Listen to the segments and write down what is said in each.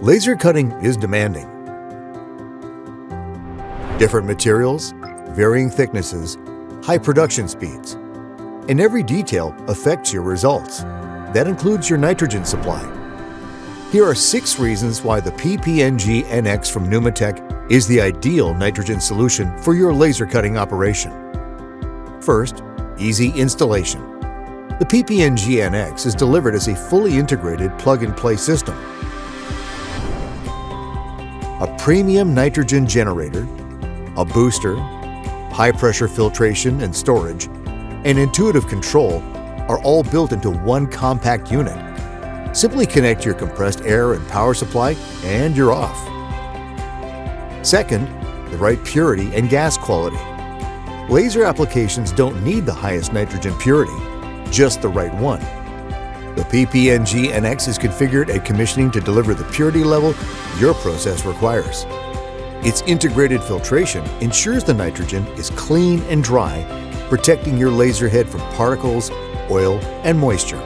Laser cutting is demanding. Different materials, varying thicknesses, high production speeds, and every detail affects your results. That includes your nitrogen supply. Here are 6 reasons why the PPNG NX from Pneumatech is the ideal nitrogen solution for your laser cutting operation. First, easy installation. The PPNG NX is delivered as a fully integrated plug-and-play system. A premium nitrogen generator, a booster, high-pressure filtration and storage, and intuitive control are all built into one compact unit. Simply connect your compressed air and power supply and you're off. Second, the right purity and gas quality. Laser applications don't need the highest nitrogen purity, just the right one. The PPNG NX is configured at commissioning to deliver the purity level your process requires. Its integrated filtration ensures the nitrogen is clean and dry, protecting your laser head from particles, oil, and moisture.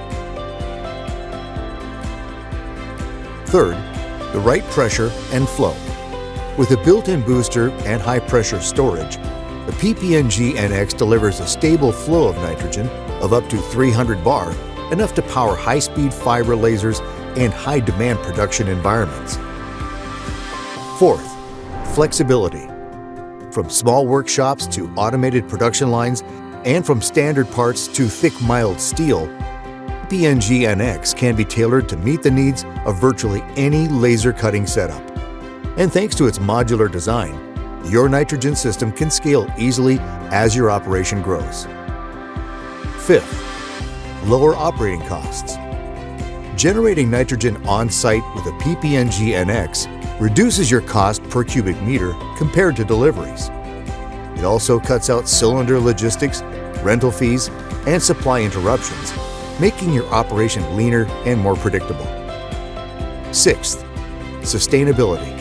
Third, the right pressure and flow. With a built-in booster and high-pressure storage, the PPNG NX delivers a stable flow of nitrogen of up to 300 bar, enough to power high-speed fiber lasers and high-demand production environments. Fourth, flexibility. From small workshops to automated production lines, and from standard parts to thick, mild steel, PPNG NX can be tailored to meet the needs of virtually any laser cutting setup. And thanks to its modular design, your nitrogen system can scale easily as your operation grows. Fifth, lower operating costs. Generating nitrogen on-site with a PPNG NX reduces your cost per cubic meter compared to deliveries. It also cuts out cylinder logistics, rental fees, and supply interruptions, making your operation leaner and more predictable. Sixth, sustainability.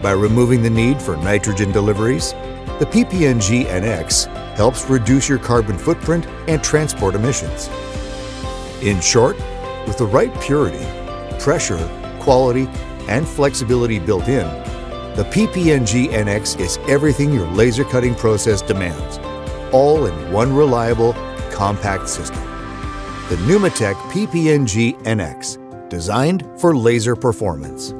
By removing the need for nitrogen deliveries, the PPNG NX helps reduce your carbon footprint and transport emissions. In short, with the right purity, pressure, quality, and flexibility built in, the PPNG NX is everything your laser cutting process demands, all in one reliable, compact system. The Pneumatech PPNG NX, designed for laser performance.